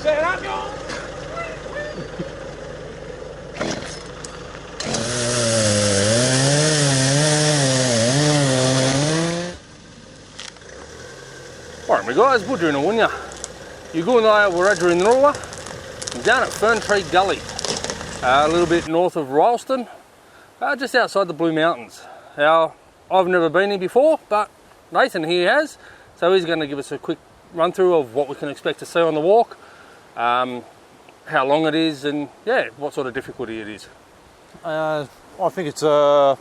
Set up, y'all. Alright my guys, Budger and Awunya. You go and I Wiradjury Nura. I'm down at Fern Treey Gully, a little bit north of Rylstone, just outside the Blue Mountains. Now, I've never been here before, but Nathan here has, so he's going to give us a quick run through of what we can expect to see on the walk, how long it is, and yeah, what sort of difficulty it is. I think it's not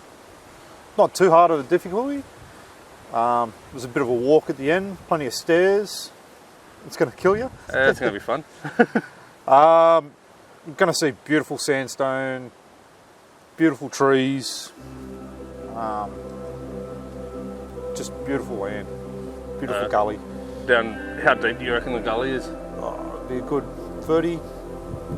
too hard of a difficulty. There's a bit of a walk at the end, plenty of stairs. It's going to kill you. It's going to be fun. You're going to see beautiful sandstone, beautiful trees, just beautiful land, beautiful gully. Down, how deep do you reckon the gully is? It'd be a good 30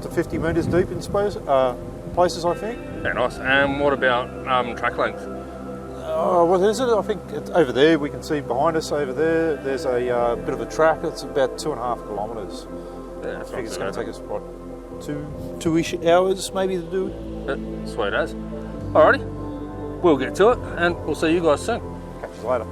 to 50 metres deep in places, I think. Yeah, nice. And what about track length? What is it? I think it's over there. We can see behind us over there. There's a bit of a track. It's about 2.5 kilometres. Yeah, I think it's going to take us what, two-ish hours maybe to do it. Sweet as. Alrighty, we'll get to it, and we'll see you guys soon. Catch you later.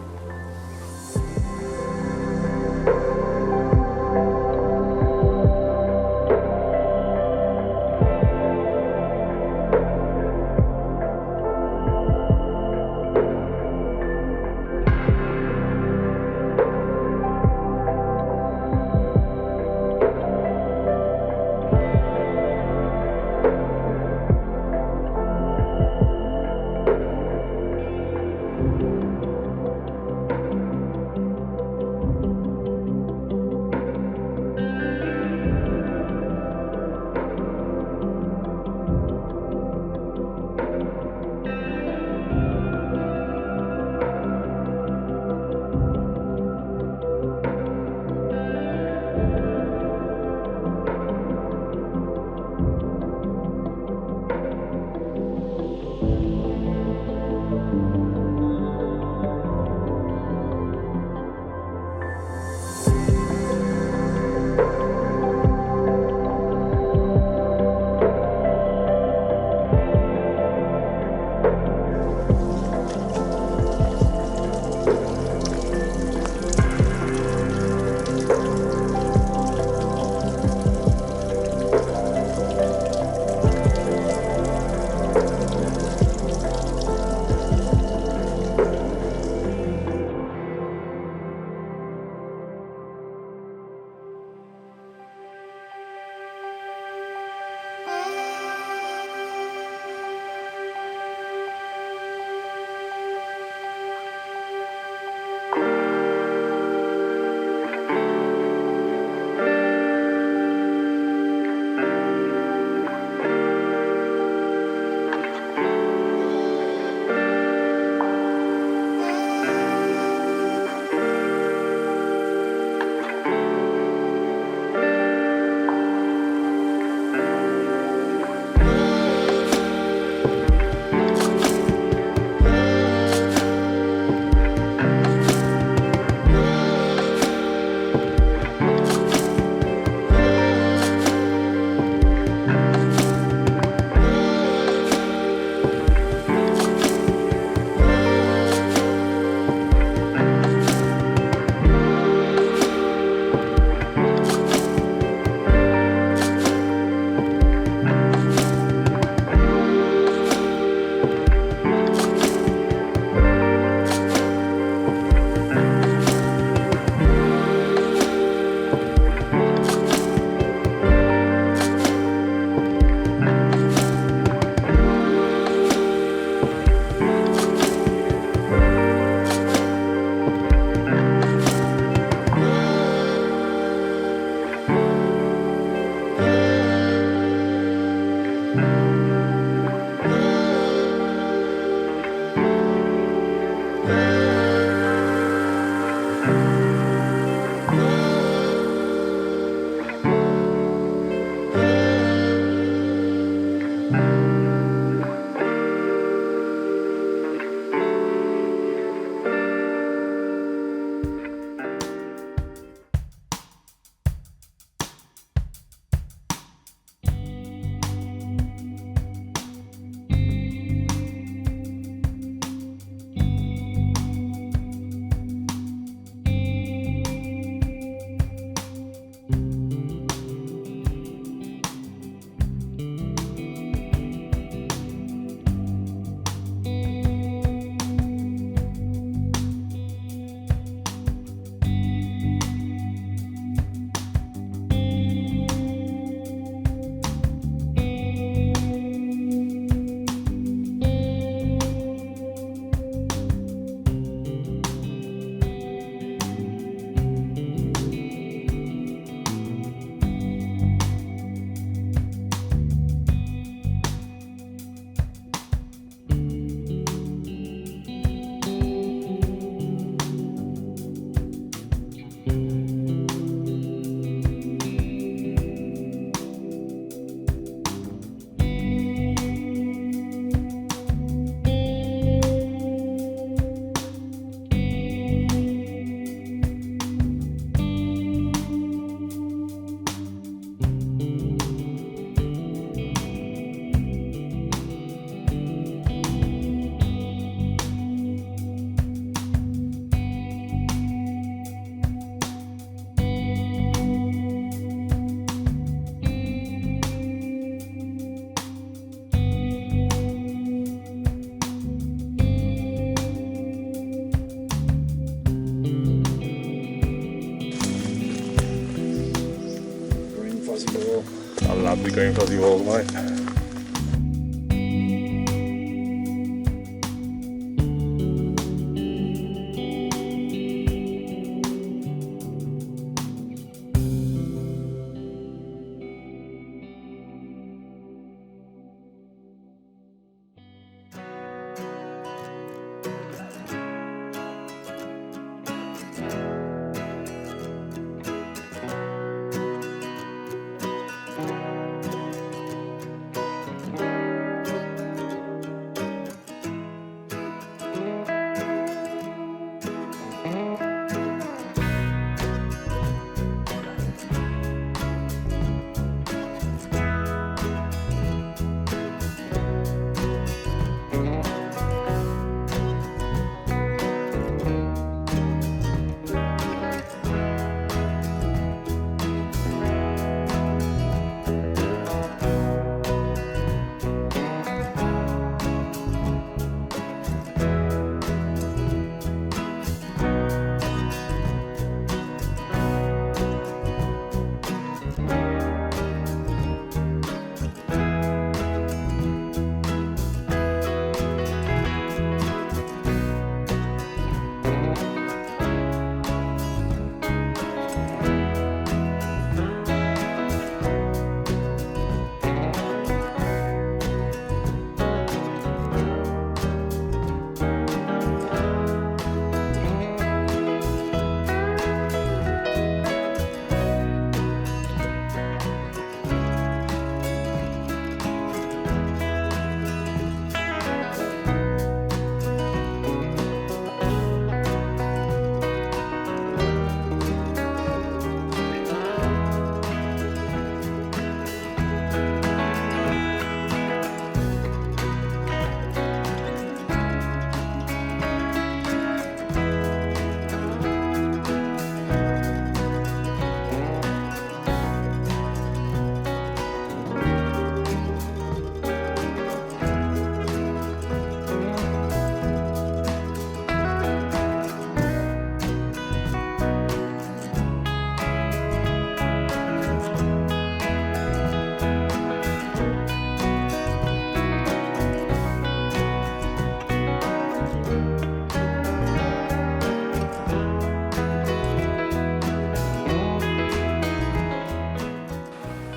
Lovely green fuzzy all the way.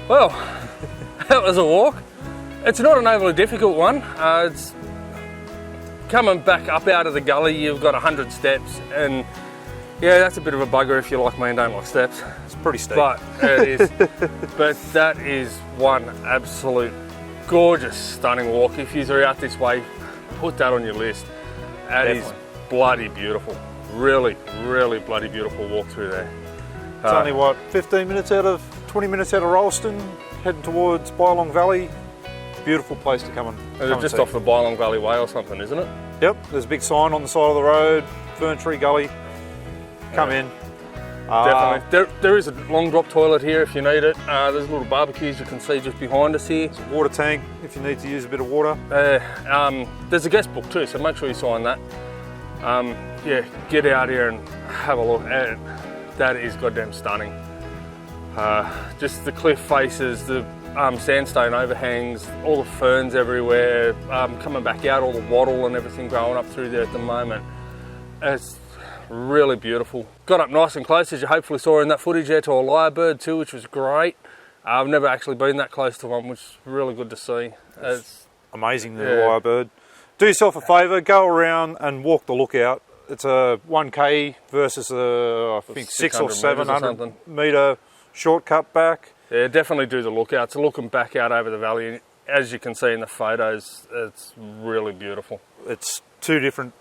Well, that was a walk. It's not an overly difficult one. It's coming back up out of the gully, you've got 100 steps, and yeah, that's a bit of a bugger if you like me and don't like steps. It's pretty steep. But it is. But that is one absolute gorgeous, stunning walk. If you're out this way, put that on your list. That is bloody beautiful. Really, really bloody beautiful walk through there. It's only what, 15 minutes out of 20 minutes out of Rylstone, heading towards Dalang Valley. Beautiful place to come and just see. off the Dalang Valley Way or something, isn't it? Yep, there's a big sign on the side of the road, Fern Treey Gully. Come in. Definitely. There is a long drop toilet here if you need it. There's little barbecues you can see just behind us here. There's a water tank if you need to use a bit of water. There's a guest book too, so make sure you sign that. Yeah, get out here and have a look at it. That is goddamn stunning. Just the cliff faces, the sandstone overhangs, all the ferns everywhere, coming back out, all the wattle and everything growing up through there at the moment. It's really beautiful. Got up nice and close, as you hopefully saw in that footage there, to a lyrebird too, which was great. I've never actually been that close to one, which is really good to see. It's amazing, the lyrebird. Do yourself a favour, go around and walk the lookout. It's a 1k versus a, I think, 600 or 700 metre shortcut back. Yeah, definitely do the lookout. So looking back out over the valley, and as you can see in the photos, it's really beautiful. It's two different,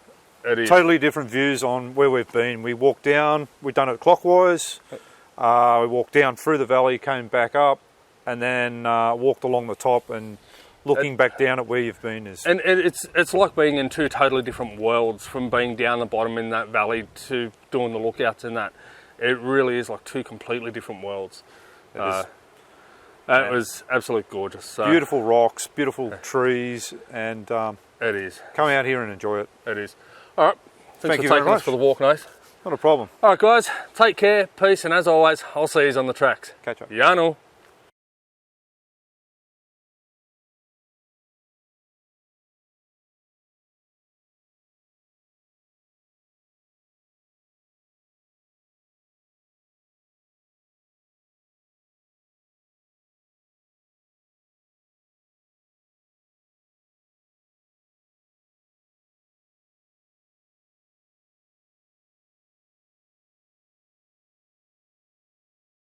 totally different views on where we've been. We walked down, we've done it clockwise. We walked down through the valley, came back up, and then walked along the top, and looking back down at where you've been is... And it's like being in two totally different worlds, from being down the bottom in that valley to doing the lookouts in that. It really is like two completely different worlds. That was absolutely gorgeous. So, beautiful rocks, beautiful trees, and it is. Come out here and enjoy it. It is. All right. Thank you for very taking much us for the walk, Nath. Not a problem. All right, guys. Take care. Peace, and as always, I'll see you on the tracks. Catch up. Yano.